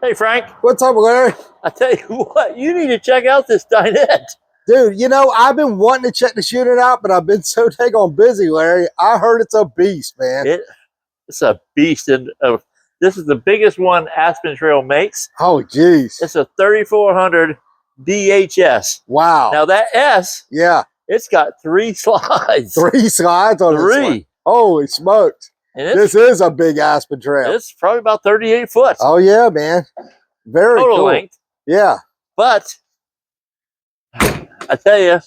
Hey, Frank. What's up, Larry? I tell you what, you need to check out this dinette. Dude, you know, I've been wanting to check this unit out, but I've been so daggone busy, Larry. I heard it's a beast, man. It's a beast. And this is the biggest one Aspen Trail makes. Oh, geez. It's a 3400 DHS. Wow. Now, that S, yeah, it's got 3 slides. 3 slides on this one. Holy smokes. And this is a big Aspen Trail. It's probably about 38 foot. Oh, yeah, man. Very total cool. length. Yeah. But I tell you,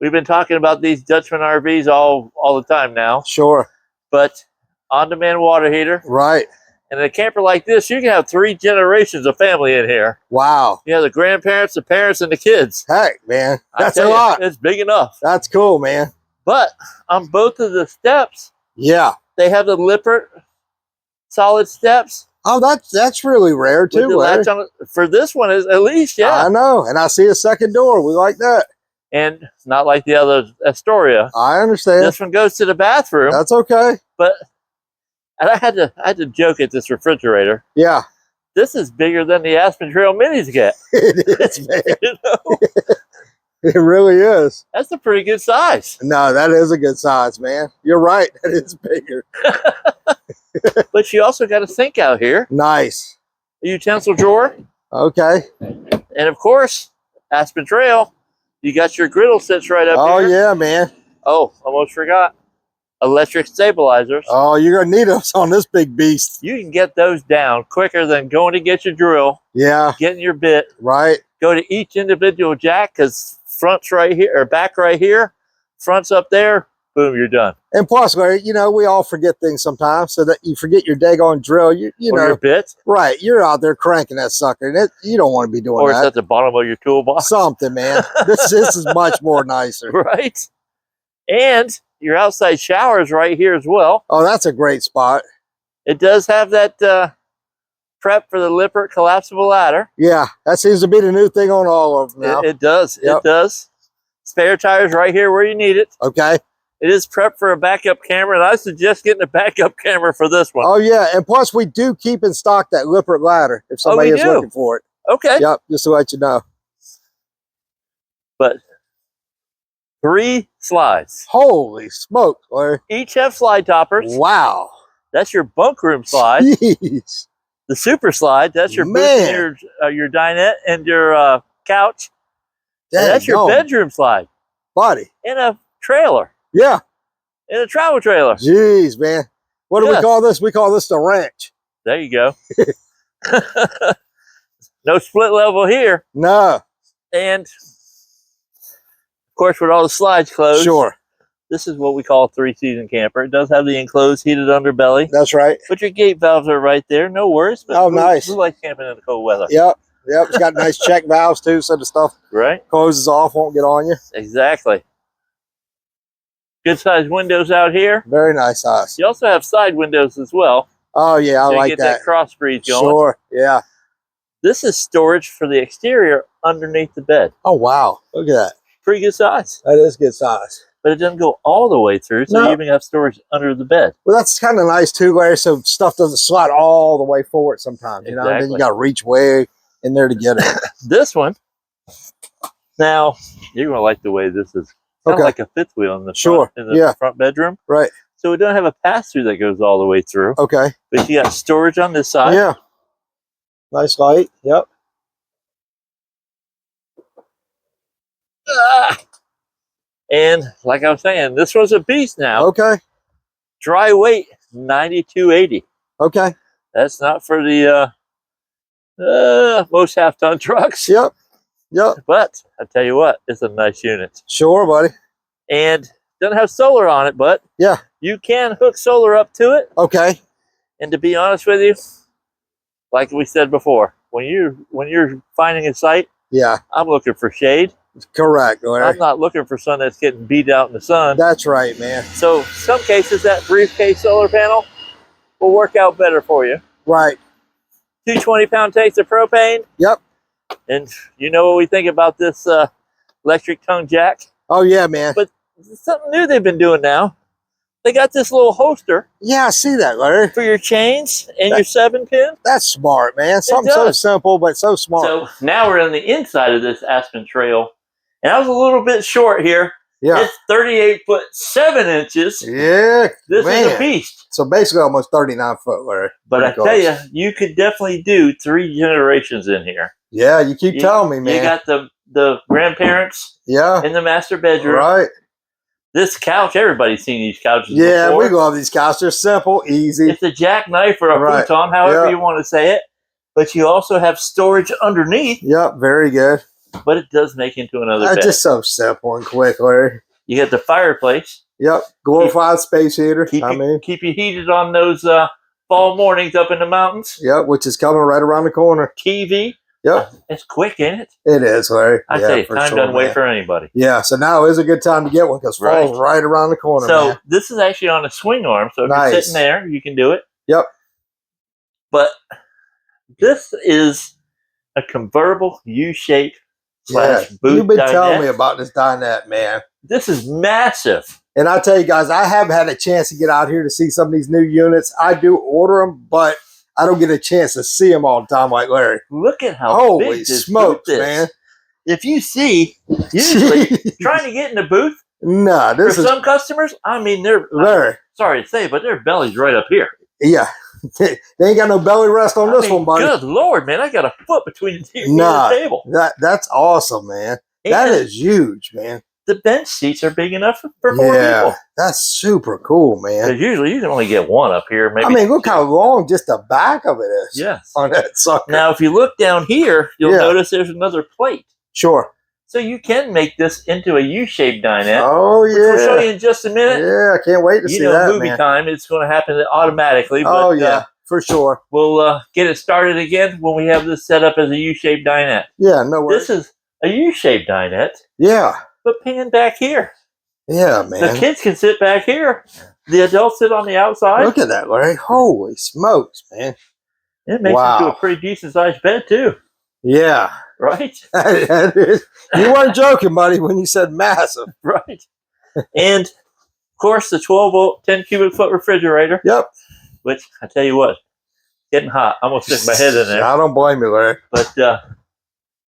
we've been talking about these Dutchmen RVs all the time now. Sure. But on-demand water heater. Right. And in a camper like this, you can have 3 generations of family in here. Wow. You have the grandparents, the parents, and the kids. Heck, man. That's a lot. It's big enough. That's cool, man. But on both of the steps, yeah, they have the Lippert solid steps. Oh, that's really rare too. With the latch on it. For this one, is at least, yeah. I know, and I see a second door. We like that. And it's not like the other Astoria. I understand. This one goes to the bathroom. That's okay. But and I had to joke at this refrigerator. Yeah. This is bigger than the Aspen Trail minis get. It is, man. You know? It really is. That's a pretty good size. No, that is a good size, man. You're right. That is bigger. But you also got a sink out here. Nice. A utensil drawer. Okay. And of course, Aspen Trail, you got your griddle sits right up here. Oh, yeah, man. Oh, almost forgot. Electric stabilizers. Oh, you're going to need us on this big beast. You can get those down quicker than going to get your drill. Yeah. Getting your bit. Right. Go to each individual jack because front's right here, or back right here. Front's up there. Boom, you're done. And plus, Larry, you know, we all forget things sometimes, so that you forget your daggone drill. You know, your bit. Right. You're out there cranking that sucker, and you don't want to be doing that. Or it's at the bottom of your toolbox. Something, man. This is much more nicer. Right. And your outside shower is right here as well. Oh, that's a great spot. It does have that prep for the Lippert collapsible ladder. Yeah, that seems to be the new thing on all of them now. It does. Yep. It does. Spare tires right here where you need it. Okay. It is prepped for a backup camera, and I suggest getting a backup camera for this one. Oh, yeah. And plus, we do keep in stock that Lippert ladder if somebody is looking for it. Okay. Yep, just to let you know. But 3 slides. Holy smoke, Larry. Each have slide toppers. Wow. That's your bunk room slide. Jeez. The super slide, that's your booth, your dinette and your couch. And that's your bedroom slide. Buddy. In a trailer. Yeah. In a travel trailer. Jeez, man. What do we call this? We call this the ranch. There you go. No split level here. No. And, of course, with all the slides closed. Sure. This is what we call a 3-season camper. It does have the enclosed heated underbelly. That's right. But your gate valves are right there. No worries. But oh, nice. We like camping in the cold weather. Yep. Yep. It's got nice check valves, too, so the stuff closes off, won't get on you. Exactly. Good sized windows out here. Very nice size. You also have side windows as well. Oh, yeah. I like that. Get that cross breeze going. Sure. Yeah. This is storage for the exterior underneath the bed. Oh, wow. Look at that. Pretty good size. That is good size. But it doesn't go all the way through, so you even have storage under the bed. Well, that's kind of nice, too, Larry, so stuff doesn't slide all the way forward sometimes. You know, and then you got to reach way in there to get it. This one, now, you're going to like the way this is. Kind of like a fifth wheel in the front, in the front bedroom. Right. So we don't have a pass-through that goes all the way through. Okay. But you got storage on this side. Yeah. Nice light. Yep. And like I was saying, this was a beast now. Okay. Dry weight, 9280. Okay. That's not for the most half-ton trucks. Yep. Yep. But I tell you what, it's a nice unit. Sure, buddy. And doesn't have solar on it, but you can hook solar up to it. Okay. And to be honest with you, like we said before, when you're finding a site, I'm looking for shade. Correct, Larry. I'm not looking for sun that's getting beat out in the sun. That's right, man. So some cases that briefcase solar panel will work out better for you. Right. 2 20-pound tanks of propane. Yep. And you know what we think about this electric tongue jack? Oh, yeah, man. But it's something new they've been doing now. they got this little holster. Yeah, I see that, Larry. For your chains and your 7-pin. That's smart, man. Something so simple, but so smart. So now we're on the inside of this Aspen Trail. And I was a little bit short here. Yeah. It's 38 foot 7 inches. Yeah. This is a beast. So basically almost 39 foot, Larry. But I tell you, you could definitely do 3 generations in here. Yeah, you keep telling me, man. You got the grandparents in the master bedroom. Right. This couch, everybody's seen these couches before. We love these couches. They're simple, easy. It's a jackknife or a futon, however you want to say it. But you also have storage underneath. Yep, very good. But it does make into another bed. It's just so simple and quick, Larry. You got the fireplace. Yep, glorified space heater. Keep you heated on those fall mornings up in the mountains. Yep, which is coming right around the corner. TV. Yep. It's quick, ain't it? It is, Larry. I tell you, time doesn't wait for anybody. Yeah, so now is a good time to get one because fall's right around the corner. So this is actually on a swing arm. So if you're sitting there, you can do it. Yep. But this is a convertible U-shape /boot You've been dinette. telling me about this dinette, man. This is massive. And I tell you guys, I have had a chance to get out here to see some of these new units. I do order them, but I don't get a chance to see them all the time like Larry. Look at how big this booth is. Man. If you see, usually trying to get in the booth, this for some customers, I mean, Larry. Sorry to say, but their belly's right up here. Yeah. They ain't got no belly rest on this one, buddy. Good Lord, man. I got a foot between the table. That's awesome, man. And that is huge, man. The bench seats are big enough for 4 people. That's super cool, man. Because usually you can only get one up here. Maybe. I mean, look how long just the back of it is. Yes. On that sucker. Now, if you look down here, you'll notice there's another plate. Sure. So you can make this into a U-shaped dinette. Oh, yeah. Which we'll show you in just a minute. Yeah, I can't wait to see that, movie time, it's going to happen automatically. But, for sure. We'll get it started again when we have this set up as a U-shaped dinette. Yeah, no worries. This is a U-shaped dinette. Yeah. But pan back here. Yeah, man. The kids can sit back here. The adults sit on the outside. Look at that, Larry. Holy smokes, man. It makes it to a pretty decent-sized bed, too. Yeah. Right? You weren't joking, buddy, when you said massive. Right. And, of course, the 12-volt, 10-cubic-foot refrigerator. Yep. Which, I tell you what, getting hot. I'm going to stick my head in there. I don't blame you, Larry. But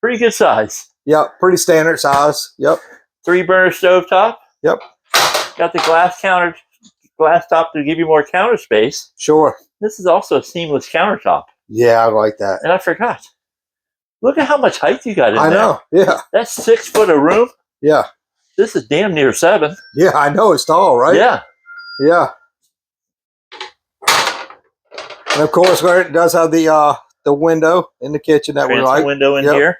pretty good size. Yep, pretty standard size. Yep. 3-burner stovetop. Yep. Got the glass top to give you more counter space. Sure. This is also a seamless countertop. Yeah, I like that. And I forgot. Look at how much height you got in there. I know, yeah. That's 6 foot of room. Yeah. This is damn near 7. Yeah, I know. It's tall, right? Yeah. Yeah. And, of course, Larry, it does have the window in the kitchen that we like. Window in here.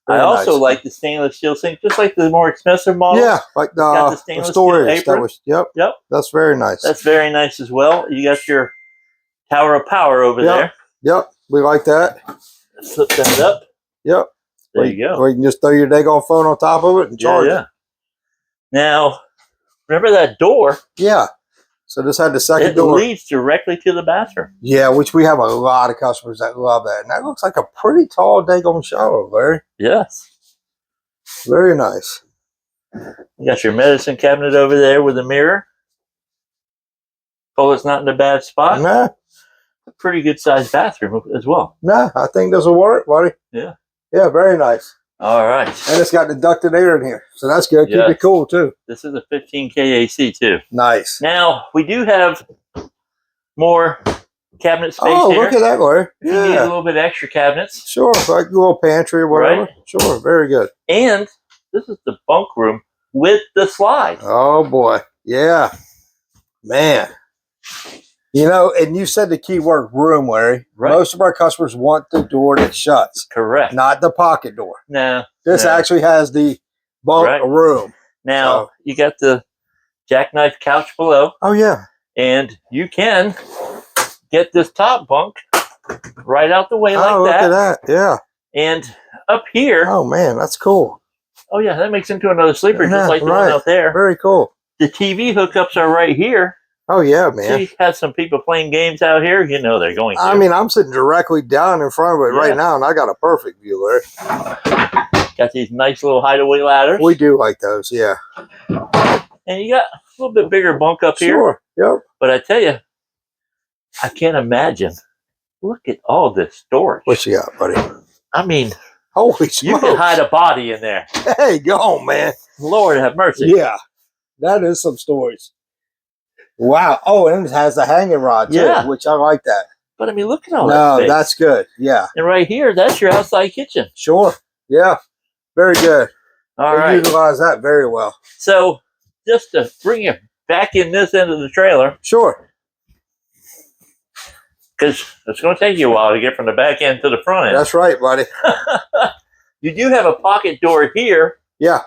Very I also like the stainless steel sink, just like the more expensive models. Yeah, like the storage. Yep. That's very nice. That's very nice as well. You got your tower of power over there. Yep, we like that. Flip that up. Yep. There you go. Or you can just throw your daggone phone on top of it and charge it. Now, remember that door? Yeah. So this had the second door. It leads directly to the bathroom. Yeah, which we have a lot of customers that love that. And that looks like a pretty tall daggone shower, Larry. Yes. Very nice. You got your medicine cabinet over there with a mirror. Oh, it's not in a bad spot. Nah. A pretty good sized bathroom as well. Nah, I think this will work, buddy. Yeah. Yeah, very nice. All right. And it's got the ducted air in here. So that's good. Keep it cool, too. This is a 15K AC, too. Nice. Now, we do have more cabinet space here. Oh, look at that, Larry. You need a little bit of extra cabinets. Sure, like a little pantry or whatever. Right. Sure, very good. And this is the bunk room with the slide. Oh, boy. Yeah. Man. You know, and you said the key word room, Larry. Right. Most of our customers want the door that shuts. Correct. Not the pocket door. No. This actually has the bunk room. Now, you got the jackknife couch below. Oh, yeah. And you can get this top bunk right out the way like that. Oh, look at that. Yeah. And up here. Oh, man, that's cool. Oh, yeah, that makes into another sleeper just like the one out there. Very cool. The TV hookups are right here. Oh, yeah, man. So you have some people playing games out here, you know they're going to. I mean, I'm sitting directly down in front of it right now, and I got a perfect view, Larry. Got these nice little hideaway ladders. We do like those, yeah. And you got a little bit bigger bunk up here. Sure. Yep. But I tell you, I can't imagine. Look at all this storage. What you got, buddy? I mean, holy smokes. You can hide a body in there. Hey, go on, man. Lord have mercy. Yeah. That is some storage. Wow. Oh, and it has a hanging rod, too, which I like that. But, I mean, look at all that space. No, that's good. Yeah. And right here, that's your outside kitchen. Sure. Yeah. Very good. All right. Utilize that very well. So, just to bring you back in this end of the trailer. Sure. Because it's going to take you a while to get from the back end to the front end. That's right, buddy. You do have a pocket door here. Yeah.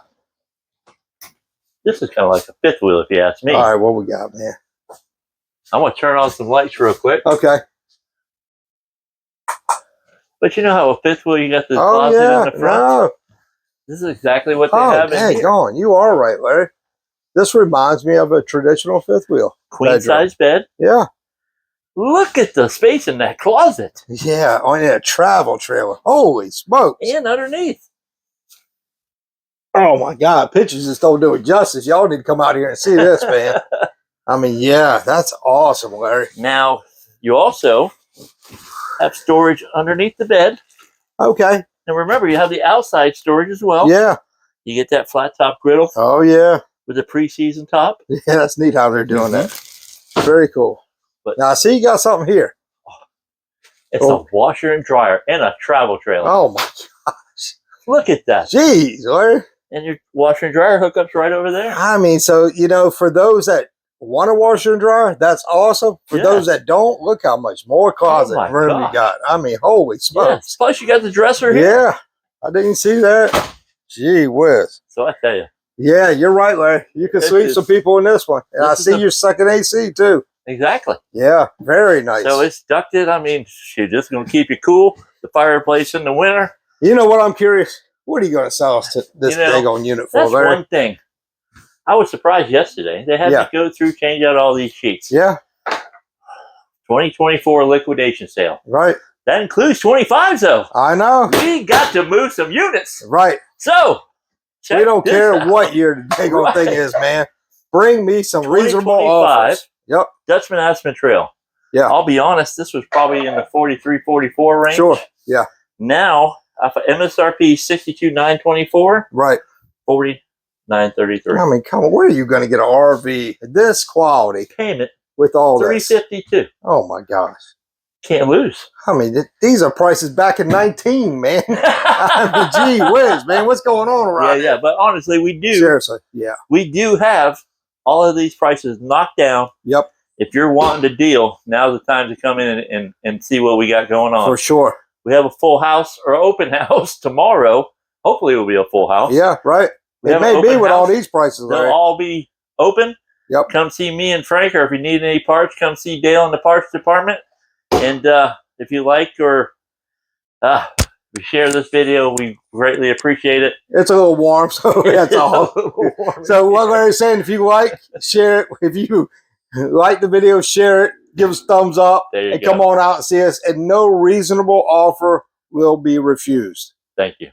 This is kind of like a fifth wheel, if you ask me. All right, what we got, man? I'm going to turn on some lights real quick. Okay. But you know how a fifth wheel, you got the closet in the front? No. This is exactly what they have in here. Dang on. You are right, Larry. This reminds me of a traditional fifth wheel. Queen-size bed. Yeah. Look at the space in that closet. Yeah, on a travel trailer. Holy smokes. And underneath. Oh, my God. Pictures just don't do it justice. Y'all need to come out here and see this, man. I mean, yeah, that's awesome, Larry. Now, you also have storage underneath the bed. Okay. And remember, you have the outside storage as well. Yeah. You get that flat top griddle. Oh, yeah. With a pre-seasoned top. Yeah, that's neat how they're doing that. Very cool. But now, I see you got something here. It's a washer and dryer and a travel trailer. Oh, my gosh. Look at that. Jeez, Larry. And your washer and dryer hookups right over there. I mean, so, you know, for those that want a washer and dryer, that's awesome. For those that don't, look how much more closet room you got. I mean, holy smokes. Yeah. Plus, you got the dresser here. Yeah. I didn't see that. Gee whiz. So I tell you. Yeah, you're right, Larry. You can sleep some people in this one. And I see you're sucking AC, too. Exactly. Yeah, very nice. So it's ducted. I mean, you're just going to keep you cool. The fireplace in the winter. You know what? I'm curious. What are you going to sell us this daggone unit for, Larry? That's one thing. I was surprised yesterday. They had to go through, change out all these sheets. Yeah. 2024 liquidation sale. Right. That includes 25s, though. I know. We got to move some units. Right. So, we don't care what year the daggone thing is, man. Bring me some reasonable offers. Yep. Dutchmen Aspen Trail. Yeah. I'll be honest, this was probably in the 43, 44 range. Sure. Yeah. Now, MSRP 62,924. Right. 40,933. I mean, come on. Where are you going to get an RV this quality? Payment. With all this. $352. Oh, my gosh. Can't lose. I mean, these are prices back in 19, man. I mean, gee whiz, man. What's going on around here? Yeah. But honestly, we do. Seriously, yeah. We do have all of these prices knocked down. Yep. If you're wanting to deal, now's the time to come in and see what we got going on. For sure. We have a full house or open house tomorrow. Hopefully it will be a full house. Yeah, right. It may be with all these prices. They'll all be open. Yep. Come see me and Frank, or if you need any parts, come see Dale in the parts department. And if you like or share this video, we greatly appreciate it. It's a little warm, so that's all. So what Larry's saying, if you like, share it. If you like the video, share it. Give us a thumbs up. And come on out and see us. And no reasonable offer will be refused. Thank you.